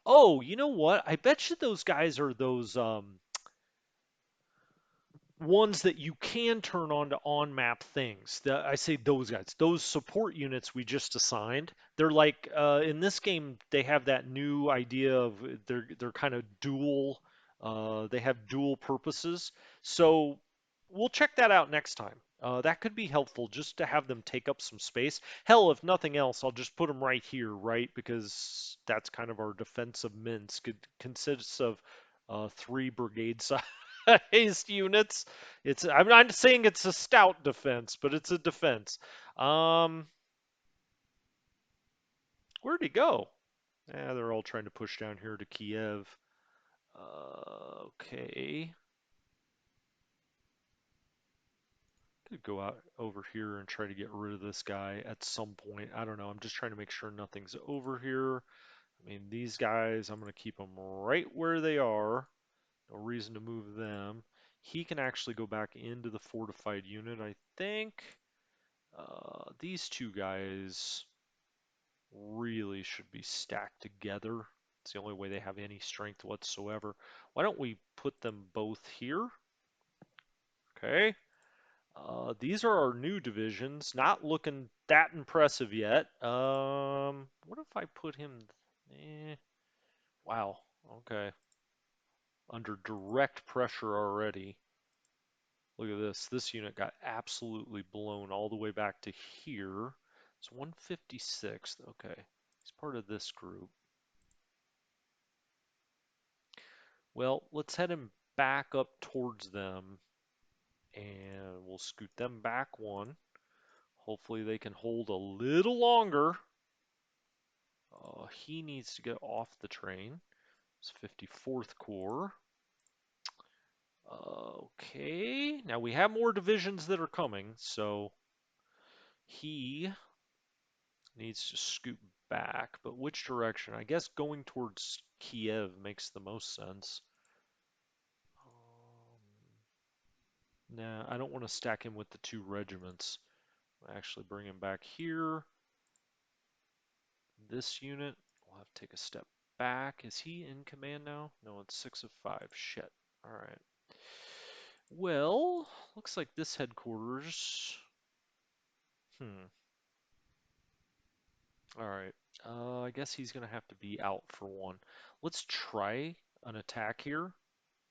Oh, you know what? I bet you those guys are those ones that you can turn on to on-map things. I say those guys, those support units we just assigned. They're like in this game they have that new idea of they're kind of dual. They have dual purposes. So we'll check that out next time. That could be helpful just to have them take up some space. Hell, if nothing else, I'll just put them right here, right? Because that's kind of our defense of Minsk. It consists of three brigade-sized units. I'm not saying it's a stout defense, but it's a defense. Um, where'd he go? Yeah, they're all trying to push down here to Kiev. Okay. Could go out over here and try to get rid of this guy at some point. I don't know. I'm just trying to make sure nothing's over here. I mean, these guys, I'm going to keep them right where they are. No reason to move them. He can actually go back into the fortified unit, I think. These two guys really should be stacked together. It's the only way they have any strength whatsoever. Why don't we put them both here? Okay. These are our new divisions. Not looking that impressive yet. What if I put him? Wow. Okay. Under direct pressure already. Look at this. This unit got absolutely blown all the way back to here. It's 156. Okay. He's part of this group. Well, let's head him back up towards them, and we'll scoot them back one. Hopefully they can hold a little longer. He needs to get off the train. It's 54th Corps. Okay, now we have more divisions that are coming, so he needs to scoot back. But which direction? I guess going towards Kiev makes the most sense. Nah, I don't want to stack him with the two regiments. I'll actually bring him back here. This unit will have to take a step back. Is he in command now? No, it's 6 of 5. Shit. All right. Well, looks like this headquarters. Hmm. All right. I guess he's gonna have to be out for one. Let's try an attack here.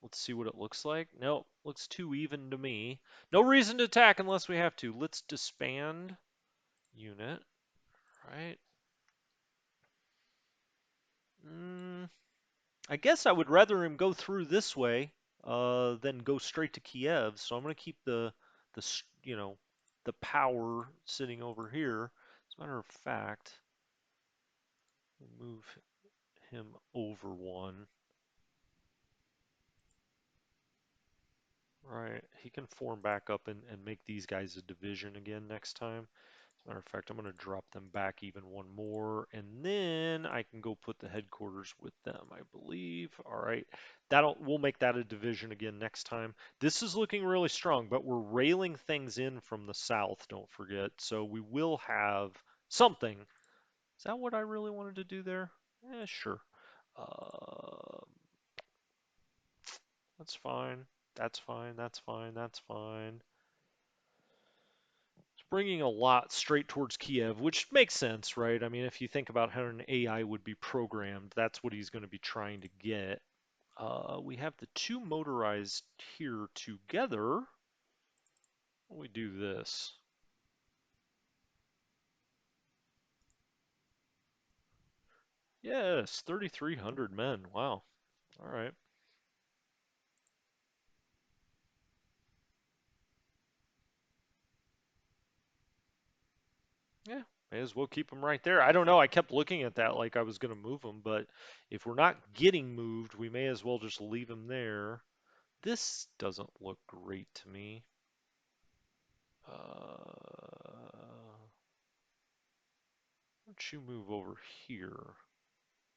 Let's see what it looks like. Nope, looks too even to me. No reason to attack unless we have to. Let's disband unit. Right. Mm, I guess I would rather him go through this way than go straight to Kiev. So I'm gonna keep the power sitting over here. As a matter of fact, move him over one. Right, he can form back up and make these guys a division again next time. As a matter of fact, I'm going to drop them back even one more, and then I can go put the headquarters with them, I believe. All right, we'll make that a division again next time. This is looking really strong, but we're railing things in from the south, don't forget. So we will have something. Is that what I really wanted to do there? Sure. Uh, that's fine. That's fine. That's fine. That's fine. It's bringing a lot straight towards Kiev, which makes sense, right? I mean, if you think about how an AI would be programmed, that's what he's going to be trying to get. We have the two motorized here together. We do this. Yes, 3,300 men. Wow. All right. Yeah, may as well keep them right there. I don't know. I kept looking at that like I was going to move them, but if we're not getting moved, we may as well just leave them there. This doesn't look great to me. Why don't you move over here?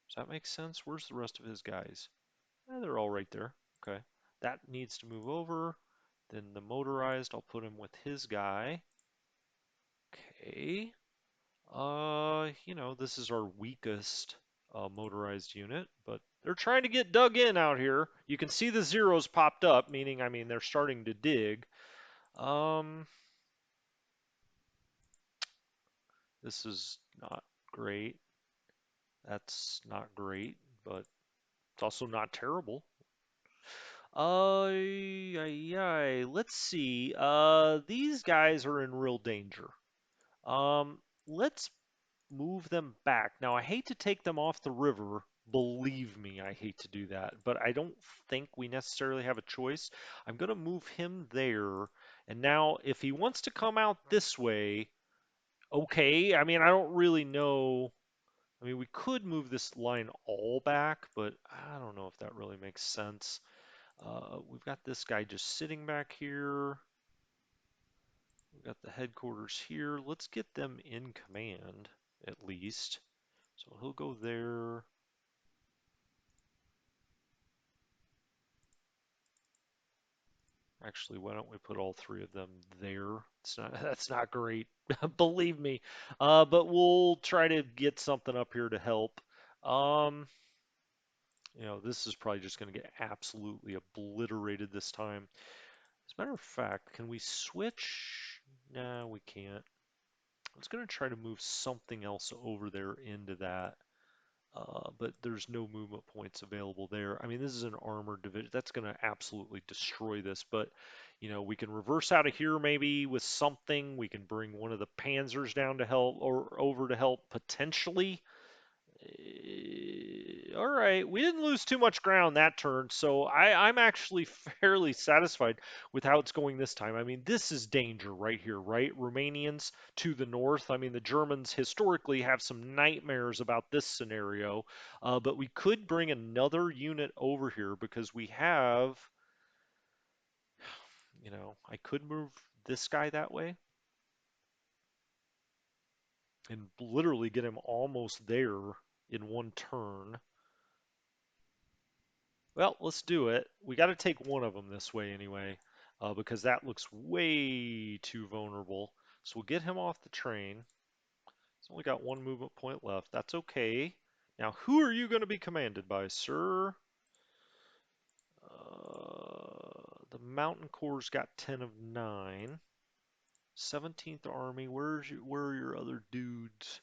Does that make sense? Where's the rest of his guys? They're all right there. Okay. That needs to move over. Then the motorized, I'll put him with his guy. Okay. This is our weakest motorized unit, but they're trying to get dug in out here. You can see the zeros popped up, meaning, I mean, they're starting to dig. Um, this is not great. That's not great, but it's also not terrible. Let's see. These guys are in real danger. Let's move them back. Now, I hate to take them off the river. Believe me, I hate to do that, but I don't think we necessarily have a choice. I'm going to move him there. And now, if he wants to come out this way, okay. I mean, I don't really know. I mean, we could move this line all back, but I don't know if that really makes sense. We've got this guy just sitting back here. We've got the headquarters here. Let's get them in command, at least. So he'll go there. Actually, why don't we put all three of them there? It's not, that's not great, believe me. But we'll try to get something up here to help. Um, this is probably just going to get absolutely obliterated this time. As a matter of fact, can we switch? No, we can't. I was going to try to move something else over there into that, but there's no movement points available there. I mean, this is an armored division. That's going to absolutely destroy this, but we can reverse out of here maybe with something. We can bring one of the Panzers down to help or over to help potentially. All right, we didn't lose too much ground that turn, so I'm actually fairly satisfied with how it's going this time. I mean, this is danger right here, right? Romanians to the north. I mean, the Germans historically have some nightmares about this scenario, but we could bring another unit over here because we have, I could move this guy that way and literally get him almost there in one turn. Well, let's do it. We got to take one of them this way anyway, because that looks way too vulnerable. So we'll get him off the train. He's only got one movement point left. That's okay. Now, who are you going to be commanded by, sir? The Mountain Corps got 10 of 9. 17th Army, where are your other dudes?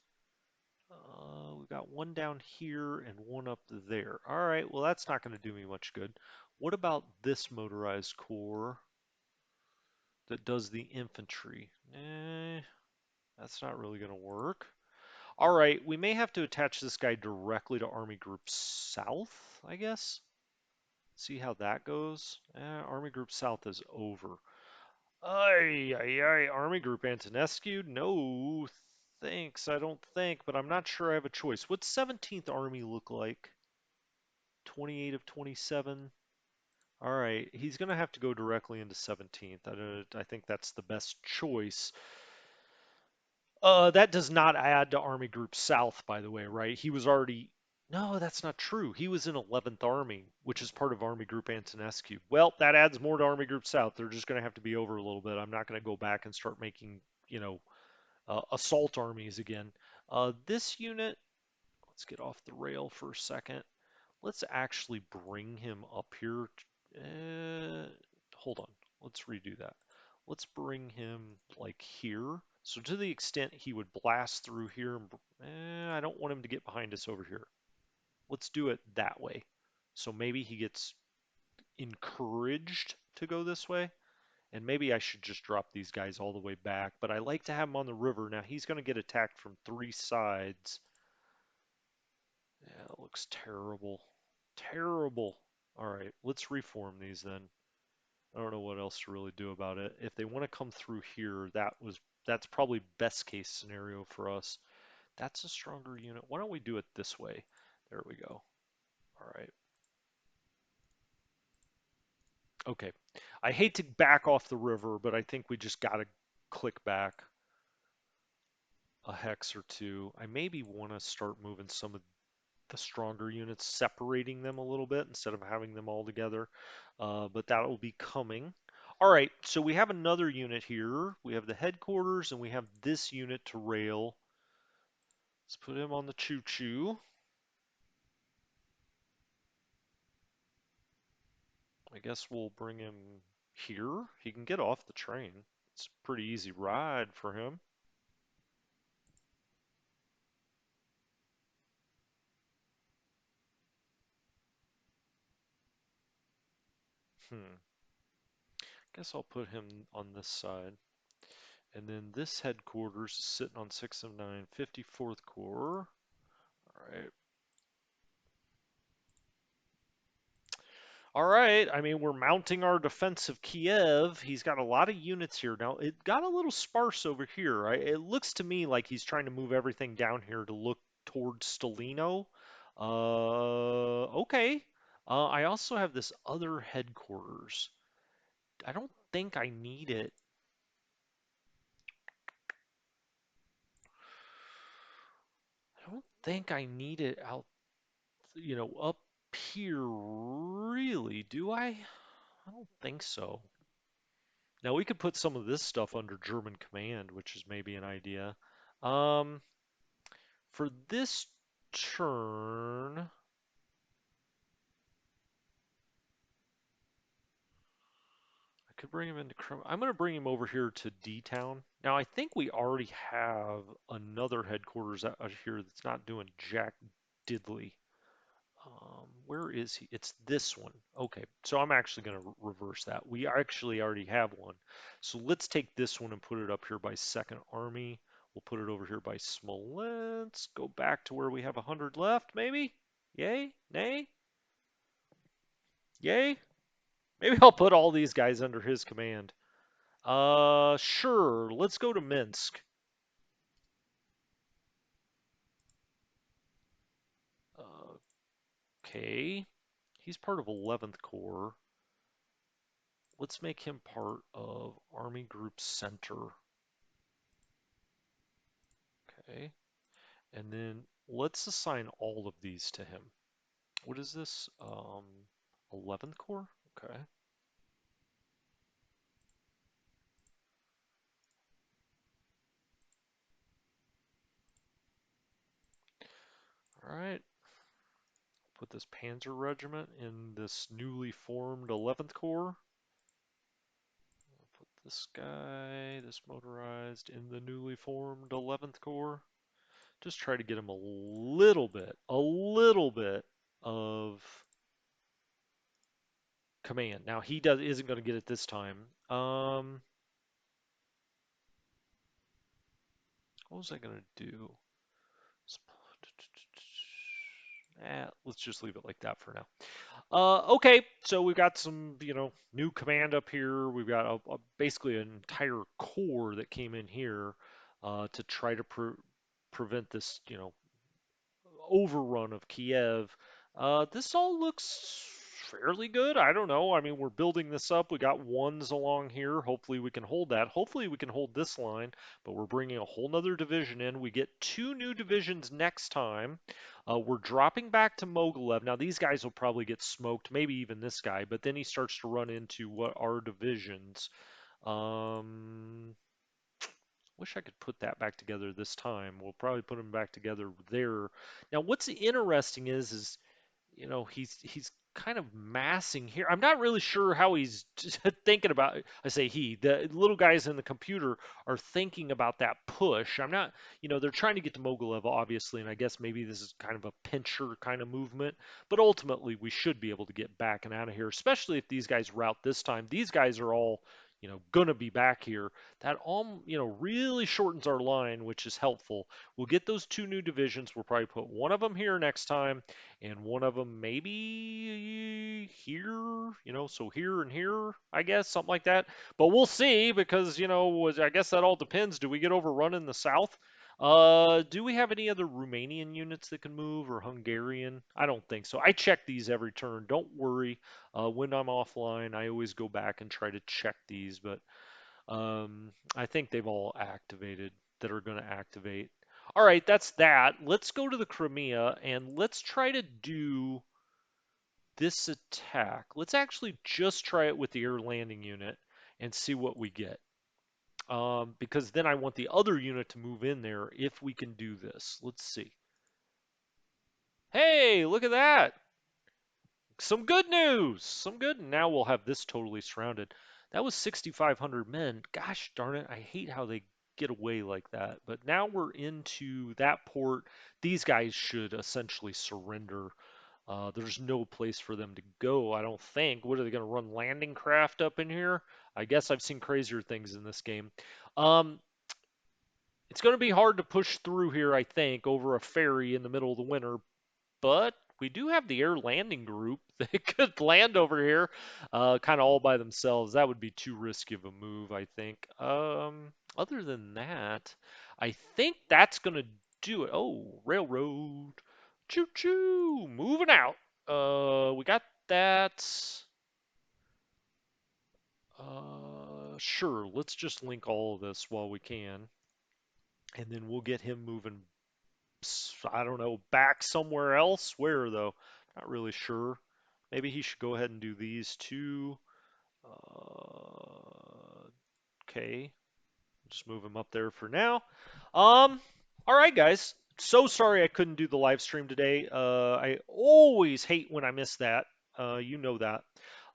We got one down here and one up there. All right, well, that's not going to do me much good. What about this motorized corps that does the infantry? That's not really going to work. All right, we may have to attach this guy directly to Army Group South, I guess. See how that goes. Army Group South is over. Ay, ay, ay, Army Group Antonescu? No, thanks, I don't think, but I'm not sure I have a choice. What's 17th Army look like? 28 of 27. All right, he's going to have to go directly into 17th. I think that's the best choice. That does not add to Army Group South, by the way, right? He was already. No, that's not true. He was in 11th Army, which is part of Army Group Antonescu. Well, that adds more to Army Group South. They're just going to have to be over a little bit. I'm not going to go back and start making, assault armies again. This unit, let's get off the rail for a second. Let's actually bring him up here. Uh, Hold on. Let's redo that. Let's bring him like here. So to the extent he would blast through here, I don't want him to get behind us over here. Let's do it that way. So maybe he gets encouraged to go this way. And maybe I should just drop these guys all the way back. But I like to have him on the river. Now he's going to get attacked from 3 sides. Yeah, it looks terrible. Terrible. All right, let's reform these then. I don't know what else to really do about it. If they want to come through here, that's probably best case scenario for us. That's a stronger unit. Why don't we do it this way? There we go. All right. Okay. I hate to back off the river, but I think we just got to click back a hex or two. I maybe want to start moving some of the stronger units, separating them a little bit instead of having them all together. But that will be coming. All right, so we have another unit here. We have the headquarters and we have this unit to rail. Let's put him on the choo-choo. I guess we'll bring him here. He can get off the train. It's a pretty easy ride for him. Hmm. Guess I'll put him on this side. And then this headquarters is sitting on 6 of 9, 54th Corps. All right. All right. I mean, we're mounting our defense of Kiev. He's got a lot of units here. Now, it got a little sparse over here. Right? It looks to me like he's trying to move everything down here to look towards Stalino. Okay. I also have this other headquarters. I don't think I need it. I don't think I need it out, up here, really, do I? I don't think so. Now we could put some of this stuff under German command, which is maybe an idea. Um, for this turn, I could bring him into Crimea. I'm going to bring him over here to D-Town. Now I think we already have another headquarters out here that's not doing jack diddly. Where is he? It's this one. Okay, so I'm actually going to reverse that. We actually already have one. So let's take this one and put it up here by Second Army. We'll put it over here by Smolensk. Go back to where we have 100 left, maybe? Yay? Nay? Yay? Maybe I'll put all these guys under his command. Sure. Let's go to Minsk. Okay. He's part of 11th Corps. Let's make him part of Army Group Center. Okay. And then let's assign all of these to him. What is this? 11th Corps? Okay. All right. Put this Panzer regiment in this newly formed 11th Corps. Put this guy, this motorized, in the newly formed 11th Corps. Just try to get him a little bit of command. Now he isn't going to get it this time. What was I going to do? Let's just leave it like that for now. Okay, so we've got some, new command up here. We've got basically an entire corps that came in here to try to prevent this, overrun of Kiev. This all looks fairly good. I don't know. I mean, we're building this up. We got ones along here. Hopefully we can hold that. Hopefully we can hold this line, but we're bringing a whole nother division in. We get two new divisions next time. We're dropping back to Mogilev. Now these guys will probably get smoked, maybe even this guy, but then he starts to run into what are divisions. Um, Wish I could put that back together this time. We'll probably put them back together there. Now, what's interesting is he's kind of massing here. I'm not really sure how he's thinking about it. I say he, the little guys in the computer are thinking about that push. I'm not, they're trying to get to Mogilev, obviously, and I guess maybe this is kind of a pincher kind of movement, but ultimately we should be able to get back and out of here, especially if these guys route this time. These guys are all, going to be back here. That all, really shortens our line, which is helpful. We'll get those two new divisions. We'll probably put one of them here next time and one of them maybe here, so here and here, I guess, something like that. But we'll see because, I guess that all depends. Do we get overrun in the south? Do we have any other Romanian units that can move or Hungarian? I don't think so. I check these every turn. Don't worry. When I'm offline, I always go back and try to check these, but I think they've all activated that are going to activate. All right, that's that. Let's go to the Crimea and let's try to do this attack. Let's actually just try it with the air landing unit and see what we get. Because then I want the other unit to move in there if we can do this. Let's see. Hey, look at that. Some good news. Some good. Now we'll have this totally surrounded. That was 6,500 men. Gosh darn it. I hate how they get away like that. But now we're into that port. These guys should essentially surrender. There's no place for them to go, I don't think. What are they going to run landing craft up in here? I guess I've seen crazier things in this game. Um, it's going to be hard to push through here, I think, over a ferry in the middle of the winter, but we do have the air landing group that could land over here kind of all by themselves. That would be too risky of a move, I think. Other than that, I think that's going to do it. Oh, railroad. Choo choo. Moving out. We got that. Sure, let's just link all of this while we can. And then we'll get him moving, I don't know, back somewhere else. Where, though? Not really sure. Maybe he should go ahead and do these two. Okay, just move him up there for now. Um, all right, guys. So sorry I couldn't do the live stream today. I always hate when I miss that. You know that.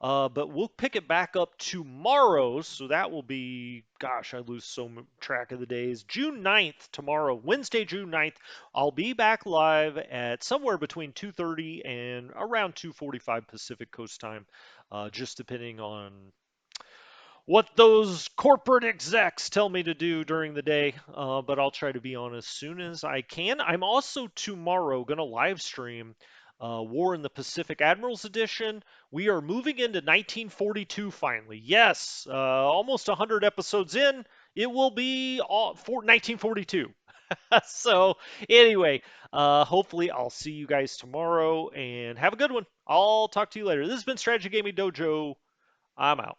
But we'll pick it back up tomorrow. So that will be, gosh, I lose so track of the days. June 9th, tomorrow, Wednesday, June 9th. I'll be back live at somewhere between 2:30 and around 2:45 Pacific Coast time, just depending on what those corporate execs tell me to do during the day, but I'll try to be on as soon as I can. I'm also tomorrow going to live stream War in the Pacific Admirals Edition. We are moving into 1942 finally. Yes, almost 100 episodes in, it will be all for 1942. So, anyway, hopefully I'll see you guys tomorrow and have a good one. I'll talk to you later. This has been Strategy Gaming Dojo. I'm out.